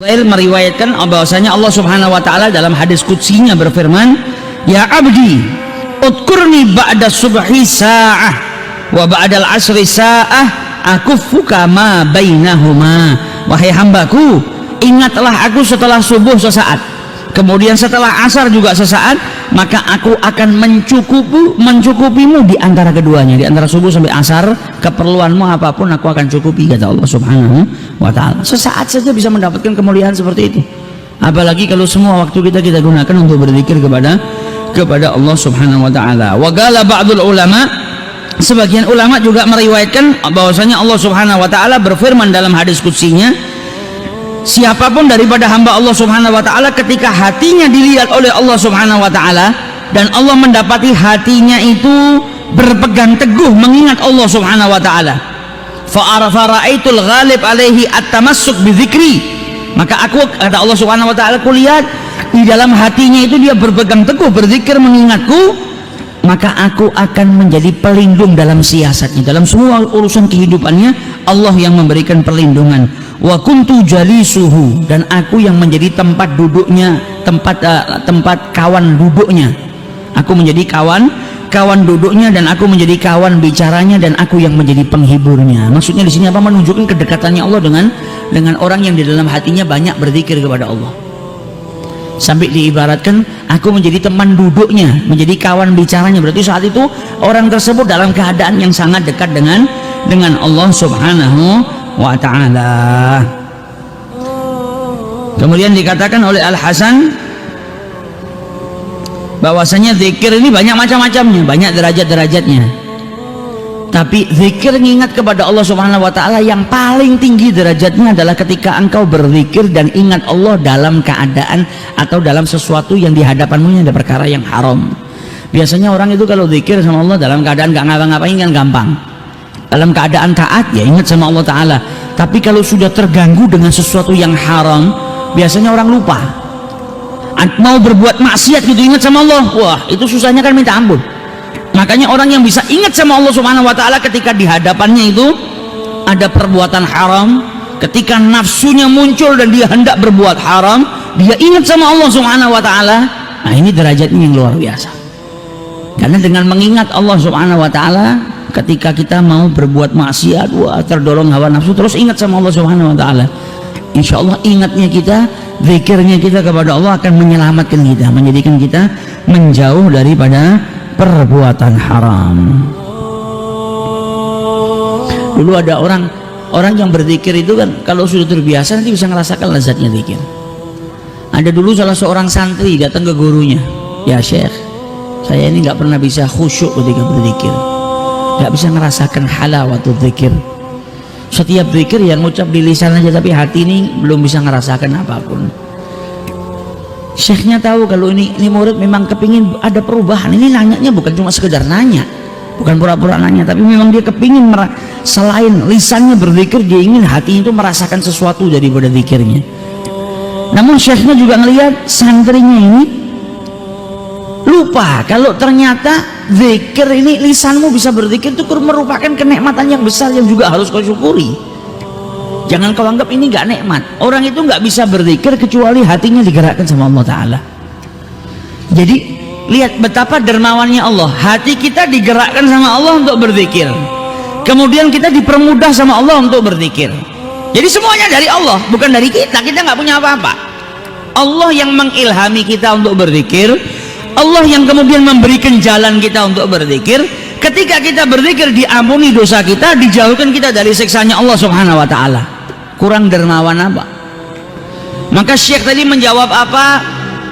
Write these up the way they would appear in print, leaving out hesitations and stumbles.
Meriwayatkan bahwasanya Allah Subhanahu wa taala dalam hadis qudsinya berfirman, "Ya abdi, udkurni ba'da subhi sa'ah wa ba'dal asri sa'ah akuffuka ma bainahuma." Wahai hambaku, ingatlah aku setelah subuh sesaat, kemudian setelah asar juga sesaat, maka aku akan mencukupimu di antara keduanya, di antara subuh sampai asar. Keperluanmu apapun aku akan cukupi, kata Allah Subhanahu wa ta'ala. Sesaat saja bisa mendapatkan kemuliaan seperti itu, apalagi kalau semua waktu kita gunakan untuk berzikir kepada Allah Subhanahu wa ta'ala. Wa qala ba'dul ulama, sebagian ulama juga meriwayatkan bahwasanya Allah Subhanahu wa ta'ala berfirman dalam hadis qudsinya, siapapun daripada hamba Allah Subhanahu wa ta'ala ketika hatinya dilihat oleh Allah Subhanahu wa ta'ala dan Allah mendapati hatinya itu berpegang teguh mengingat Allah Subhanahu wa ta'ala, fara'aitul ghalib alaihi at-tamassuk bidzikri, maka aku, kata Allah Subhanahu wa ta'ala, kulihat di dalam hatinya itu dia berpegang teguh berzikir mengingatku, maka aku akan menjadi pelindung dalam siasatnya, dalam semua urusan kehidupannya. Allah yang memberikan perlindungan. Wa kuntu jalisuhu, dan aku yang menjadi tempat duduknya, tempat kawan duduknya. Aku menjadi kawan duduknya, dan aku menjadi kawan bicaranya, dan aku yang menjadi penghiburnya. Maksudnya di sini apa? Menunjukkan kedekatannya Allah dengan orang yang di dalam hatinya banyak berzikir kepada Allah. Sampai diibaratkan aku menjadi teman duduknya, menjadi kawan bicaranya. Berarti saat itu orang tersebut dalam keadaan yang sangat dekat dengan Allah Subhanahu wa ta'ala. Kemudian dikatakan oleh Al-Hasan bahwasanya zikir ini banyak macam-macamnya, banyak derajat-derajatnya, tapi zikir mengingat kepada Allah Subhanahu wa ta'ala yang paling tinggi derajatnya adalah ketika engkau berzikir dan ingat Allah dalam keadaan atau dalam sesuatu yang di hadapanmu ada perkara yang haram. Biasanya orang itu kalau zikir sama Allah dalam keadaan gak ngapa-ngapain kan gampang, dalam keadaan taat ya ingat sama Allah Ta'ala. Tapi kalau sudah terganggu dengan sesuatu yang haram, biasanya orang lupa. Mau berbuat maksiat gitu ingat sama Allah, wah itu susahnya kan minta ampun. Makanya orang yang bisa ingat sama Allah Subhanahu wa ta'ala ketika di hadapannya itu ada perbuatan haram, ketika nafsunya muncul dan dia hendak berbuat haram, dia ingat sama Allah Subhanahu wa ta'ala. Nah ini derajatnya yang luar biasa. Karena dengan mengingat Allah Subhanahu wa ta'ala, ketika kita mau berbuat maksiat, wah terdorong hawa nafsu, terus ingat sama Allah Subhanahu wa ta'ala, insya Allah ingatnya kita, zikirnya kita kepada Allah akan menyelamatkan kita, menjadikan kita menjauh daripada perbuatan haram. Dulu ada orang yang berzikir itu kan kalau sudah terbiasa nanti bisa merasakan lezatnya zikir. Ada dulu salah seorang santri datang ke gurunya, ya Syekh, saya ini nggak pernah bisa khusyuk ketika berzikir, nggak bisa merasakan halawatul zikir. Setiap zikir yang ngucap di lisan aja, tapi hati ini belum bisa merasakan apapun. Syekhnya tahu kalau ini murid memang kepingin ada perubahan. Ini nanyanya bukan cuma sekedar nanya, bukan pura-pura nanya, tapi memang dia kepingin selain lisannya berzikir, dia ingin hati itu merasakan sesuatu daripada zikirnya. Namun syekhnya juga ngelihat santrinya ini lupa kalau ternyata zikir ini, lisanmu bisa berzikir itu merupakan kenikmatan yang besar yang juga harus kau syukuri. Jangan kau anggap ini gak nikmat. Orang itu gak bisa berzikir kecuali hatinya digerakkan sama Allah Ta'ala. Jadi lihat betapa dermawannya Allah, hati kita digerakkan sama Allah untuk berzikir, kemudian kita dipermudah sama Allah untuk berzikir. Jadi semuanya dari Allah, bukan dari kita gak punya apa-apa. Allah yang mengilhami kita untuk berzikir, Allah yang kemudian memberikan jalan kita untuk berzikir. Ketika kita berzikir diampuni dosa kita, dijauhkan kita dari siksanya Allah Subhanahu wa ta'ala. Kurang dermawan apa? Maka Syekh tadi menjawab apa?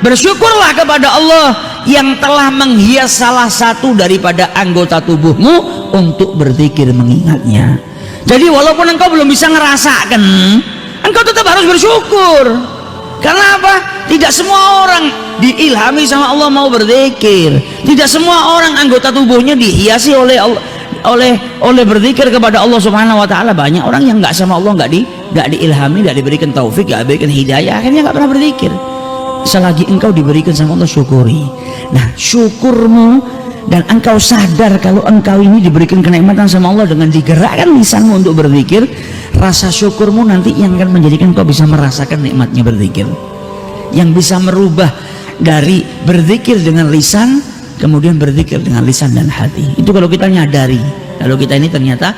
Bersyukurlah kepada Allah yang telah menghias salah satu daripada anggota tubuhmu untuk berzikir mengingatnya. Jadi walaupun engkau belum bisa ngerasakan, engkau tetap harus bersyukur. Karena apa? Tidak semua orang diilhami sama Allah mau berzikir. Tidak semua orang anggota tubuhnya dihiasi oleh Allah, oleh berzikir kepada Allah Subhanahu wa ta'ala. Banyak orang yang nggak sama Allah, nggak diilhami, nggak diberikan taufik, nggak diberikan hidayah, akhirnya nggak pernah berzikir. Selagi engkau diberikan sama Allah, syukuri. Nah, syukurmu dan engkau sadar kalau engkau ini diberikan kenikmatan sama Allah dengan digerakkan lisanmu untuk berzikir, rasa syukurmu nanti yang akan menjadikan kau bisa merasakan nikmatnya berzikir, yang bisa merubah dari berzikir dengan lisan kemudian berzikir dengan lisan dan hati. Itu kalau kita nyadari, kalau kita ini ternyata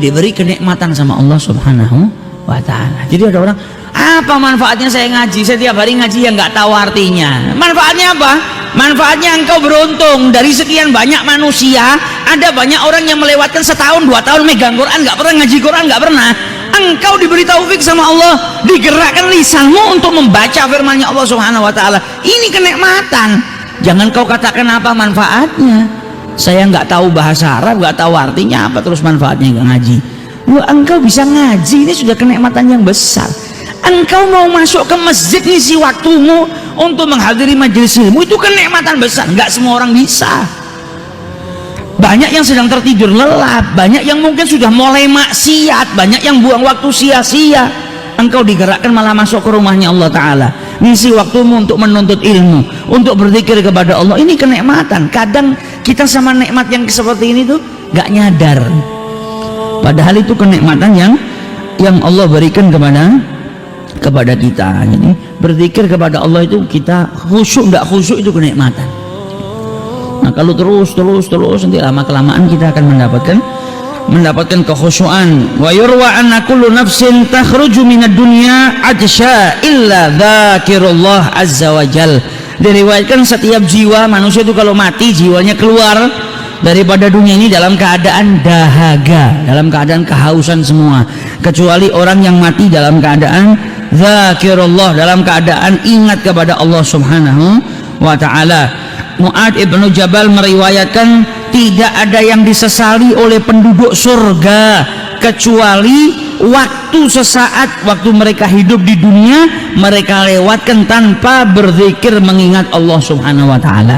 diberi kenikmatan sama Allah Subhanahu wa ta'ala. Jadi ada orang, apa manfaatnya saya ngaji, saya tiap hari ngaji yang nggak tahu artinya. Manfaatnya apa? Manfaatnya engkau beruntung, dari sekian banyak manusia ada banyak orang yang melewatkan setahun 2 tahun megang Quran, nggak pernah ngaji Quran, nggak pernah. Engkau diberi taufik sama Allah, digerakkan lisanmu untuk membaca firman-Nya Allah Subhanahu wa ta'ala. Ini kenikmatan. Jangan kau katakan apa manfaatnya, saya nggak tahu bahasa Arab, nggak tahu artinya, apa terus manfaatnya nggak ngaji. Wah, engkau bisa ngaji, ini sudah kenikmatan yang besar. Engkau mau masuk ke masjid, ngisi waktumu untuk menghadiri majelis ilmu, itu kenikmatan besar. Nggak semua orang bisa. Banyak yang sedang tertidur lelap, banyak yang mungkin sudah mulai maksiat, banyak yang buang waktu sia-sia. Engkau digerakkan malah masuk ke rumahnya Allah Ta'ala, ngisi waktumu untuk menuntut ilmu, untuk berzikir kepada Allah. Ini kenikmatan. Kadang kita sama nikmat yang seperti ini tuh gak nyadar, padahal itu kenikmatan yang Allah berikan kepada kita. Jadi berzikir kepada Allah itu, kita khusyuk gak khusyuk itu kenikmatan. Nah kalau terus nanti lama kelamaan kita akan mendapatkan kekhusyuan. Wa yurwa anna kullu nafsin takhruju minad dunya atsya illa dzakirullah azza wajal. Diriwayatkan setiap jiwa manusia itu kalau mati jiwanya keluar daripada dunia ini dalam keadaan dahaga, dalam keadaan kehausan semua, kecuali orang yang mati dalam keadaan dzakirullah, dalam keadaan ingat kepada Allah Subhanahu wa ta'ala. Mu'ad ibnu Jabal meriwayatkan, tidak ada yang disesali oleh penduduk surga kecuali waktu sesaat waktu mereka hidup di dunia mereka lewatkan tanpa berzikir mengingat Allah Subhanahu wa ta'ala.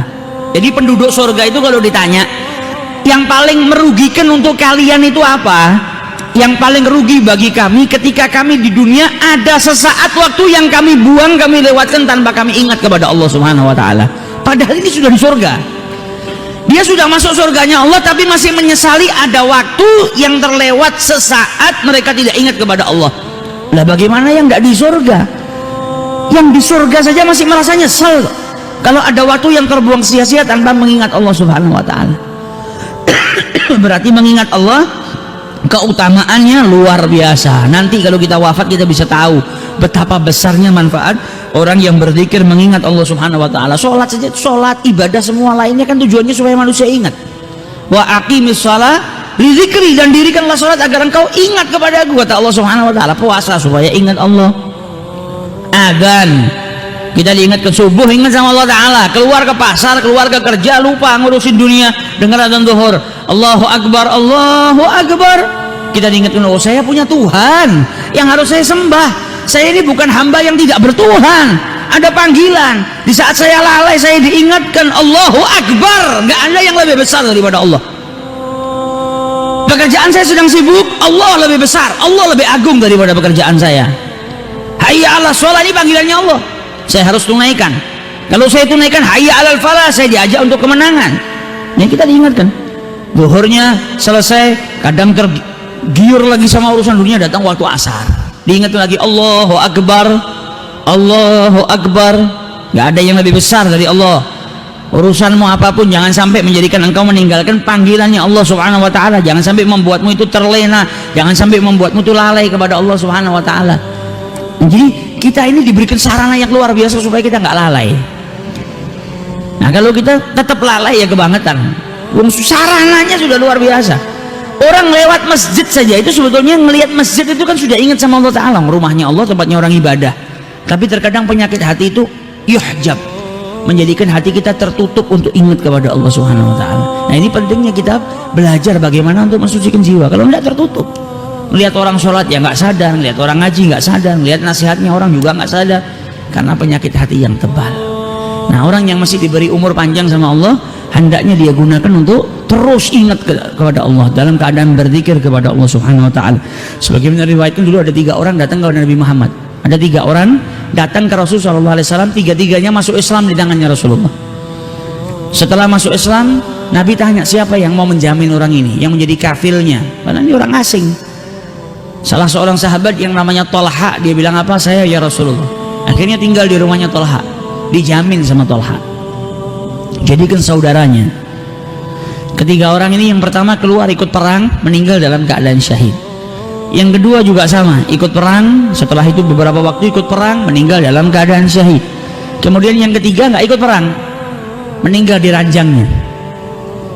Jadi penduduk surga itu kalau ditanya yang paling merugikan untuk kalian itu apa, yang paling rugi bagi kami ketika kami di dunia ada sesaat waktu yang kami buang, kami lewatkan tanpa kami ingat kepada Allah Subhanahu wa ta'ala. Padahal ini sudah di surga, dia sudah masuk surganya Allah, tapi masih menyesali ada waktu yang terlewat sesaat mereka tidak ingat kepada Allah. Lah bagaimana yang tidak di surga? Yang di surga saja masih merasa nyesal kalau ada waktu yang terbuang sia-sia tanpa mengingat Allah Subhanahu wa ta'ala. Berarti mengingat Allah keutamaannya luar biasa. Nanti kalau kita wafat kita bisa tahu betapa besarnya manfaat orang yang berzikir mengingat Allah Subhanahu wa ta'ala. Sholat saja, sholat, ibadah semua lainnya kan tujuannya supaya manusia ingat. Wa aqimis shalah li dzikri, dan dirikanlah sholat agar engkau ingat kepada Aku, kata Allah Subhanahu wa ta'ala. Puasa supaya ingat Allah. Adzan kita diingatkan, subuh ingat sama Allah Ta'ala, keluar ke pasar, keluar ke kerja, lupa ngurusin dunia, dengar adzan zuhur, Allahu Akbar, Allahu Akbar, kita diingatkan, oh saya punya Tuhan yang harus saya sembah, saya ini bukan hamba yang tidak bertuhan, ada panggilan. Di saat saya lalai saya diingatkan Allahu Akbar, nggak ada yang lebih besar daripada Allah. Pekerjaan saya sedang sibuk, Allah lebih besar, Allah lebih agung daripada pekerjaan saya. Hayya 'alas shalah, ini panggilannya Allah, saya harus tunaikan. Kalau saya tunaikan hayya 'alal falah, saya diajak untuk kemenangan. Ini kita diingatkan. Zuhurnya selesai, kadang tergiur lagi sama urusan dunia, datang waktu asar, diingatkan lagi Allahu Akbar, Allahu Akbar. Gak ada yang lebih besar dari Allah. Urusanmu apapun jangan sampai menjadikan engkau meninggalkan panggilannya Allah Subhanahu wa ta'ala. Jangan sampai membuatmu itu terlena, jangan sampai membuatmu itu lalai kepada Allah Subhanahu wa ta'ala. Jadi kita ini diberikan sarana yang luar biasa supaya kita nggak lalai. Nah kalau kita tetap lalai ya kebangetan. Sarananya sudah luar biasa. Orang lewat masjid saja itu sebetulnya ngelihat masjid itu kan sudah ingat sama Allah Ta'ala, rumahnya Allah, tempatnya orang ibadah. Tapi terkadang penyakit hati itu yuhjab, menjadikan hati kita tertutup untuk ingat kepada Allah Subhanahu wa ta'ala. Nah ini pentingnya kita belajar bagaimana untuk mensucikan jiwa. Kalau tidak tertutup, melihat orang sholat ya nggak sadar, melihat orang ngaji nggak sadar, melihat nasihatnya orang juga nggak sadar, karena penyakit hati yang tebal. Nah orang yang masih diberi umur panjang sama Allah, hendaknya dia gunakan untuk terus ingat kepada Allah dalam keadaan berzikir kepada Allah Subhanahu wa ta'ala. Sebagaimana diriwayatkan dulu ada 3 orang datang kepada Nabi Muhammad. Ada 3 orang datang ke Rasulullah SAW, 3-3-nya masuk Islam di tangannya Rasulullah. Setelah masuk Islam, Nabi tanya siapa yang mau menjamin orang ini, yang menjadi kafilnya, karena ini orang asing. Salah seorang sahabat yang namanya Tolha, dia bilang apa? Saya ya Rasulullah. Akhirnya tinggal di rumahnya Tolha, dijamin sama Tolha, jadikan saudaranya. Ketiga orang ini yang pertama keluar ikut perang, meninggal dalam keadaan syahid. Yang kedua juga sama, ikut perang, setelah itu beberapa waktu ikut perang, meninggal dalam keadaan syahid. Kemudian yang ketiga nggak ikut perang, meninggal di ranjangnya.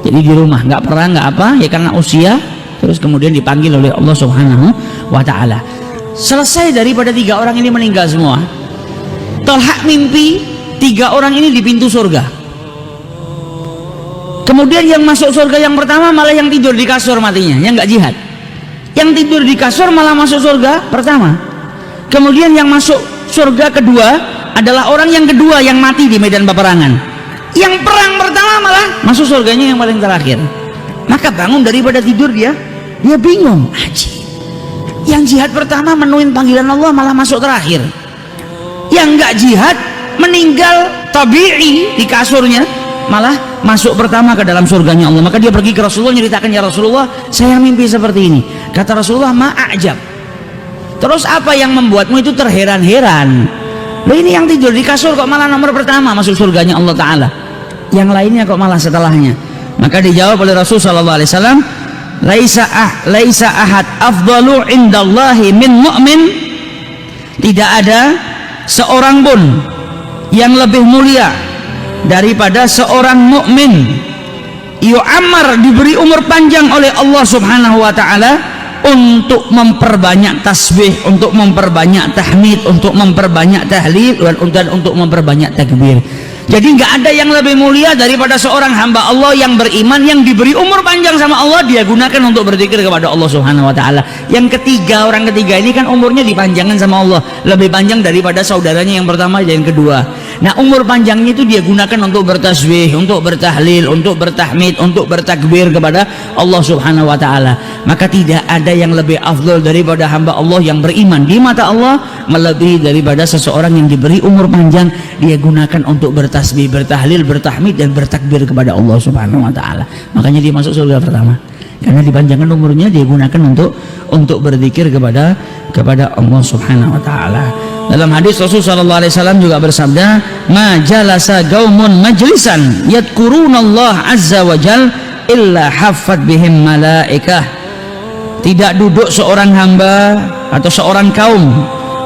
Jadi di rumah nggak perang, nggak apa ya, karena usia. Terus kemudian dipanggil oleh Allah Subhanahu wa ta'ala. Selesai daripada tiga orang ini meninggal semua, Tolha mimpi tiga orang ini di pintu surga. Kemudian yang masuk surga yang pertama malah yang tidur di kasur matinya, yang nggak jihad. Yang tidur di kasur malah masuk surga pertama. Kemudian yang masuk surga kedua adalah orang yang kedua yang mati di medan peperangan. Yang perang pertama malah masuk surganya yang paling terakhir. Maka bangun daripada tidur dia bingung, yang jihad pertama menuin panggilan Allah malah masuk terakhir. Yang enggak jihad meninggal tabi'i di kasurnya malah masuk pertama ke dalam surganya Allah. Maka dia pergi ke Rasulullah, nyeritakan, ya Rasulullah, saya mimpi seperti ini. Kata Rasulullah, ma'ajab. Terus apa yang membuatmu itu terheran-heran? Loh, ini yang tidur di kasur kok malah nomor pertama masuk surganya Allah Ta'ala, yang lainnya kok malah setelahnya? Maka dijawab oleh Rasul sallallahu alaihi wasallam, laisa ahad afdalu indallahi min mu'min. Tidak ada seorang pun yang lebih mulia daripada seorang mukmin. Yu'ammar, diberi umur panjang oleh Allah Subhanahu wa taala untuk memperbanyak tasbih, untuk memperbanyak tahmid, untuk memperbanyak tahlil, dan untuk memperbanyak takbir. Jadi nggak ada yang lebih mulia daripada seorang hamba Allah yang beriman, yang diberi umur panjang sama Allah, dia gunakan untuk berzikir kepada Allah Subhanahu wa taala. Yang ketiga, orang ketiga ini kan umurnya dipanjangkan sama Allah, lebih panjang daripada saudaranya yang pertama dan yang kedua. Nah, umur panjangnya itu dia gunakan untuk bertasbih, untuk bertahlil, untuk bertahmid, untuk bertakbir kepada Allah Subhanahu wa taala. Maka tidak ada yang lebih afdal daripada hamba Allah yang beriman di mata Allah, melebihi daripada seseorang yang diberi umur panjang, dia gunakan untuk bertasbih, bertahlil, bertahmid, dan bertakbir kepada Allah Subhanahu wa taala. Makanya dia masuk surga pertama, karena dipanjangkan umurnya, dia gunakan untuk berzikir kepada Allah Subhanahu wa taala. Dalam hadis Rasul sallallahu alaihi wasallam juga bersabda, "Ma jalasa qaumun majlisan yadhkurunallah azza wa jal illa haffat bihim malaikah." Tidak duduk seorang hamba atau seorang kaum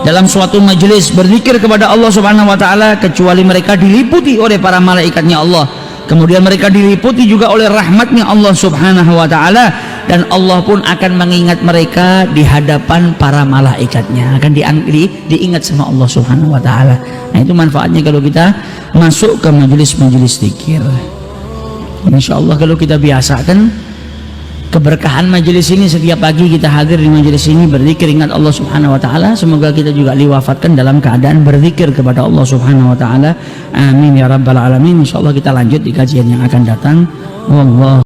dalam suatu majelis berzikir kepada Allah Subhanahu wa taala kecuali mereka diliputi oleh para malaikatnya Allah. Kemudian mereka diliputi juga oleh rahmatnya Allah Subhanahu wa ta'ala, dan Allah pun akan mengingat mereka di hadapan para malaikatnya, akan diingat sama Allah Subhanahu wa ta'ala. Nah, itu manfaatnya kalau kita masuk ke majelis-majelis zikir. Insyaallah kalau kita biasakan keberkahan majelis ini, setiap pagi kita hadir di majelis ini berzikir ingat Allah Subhanahu wa taala, semoga kita juga diwafatkan dalam keadaan berzikir kepada Allah Subhanahu wa taala. Amin ya rabbal alamin. Insyaallah kita lanjut di kajian yang akan datang. Wallah.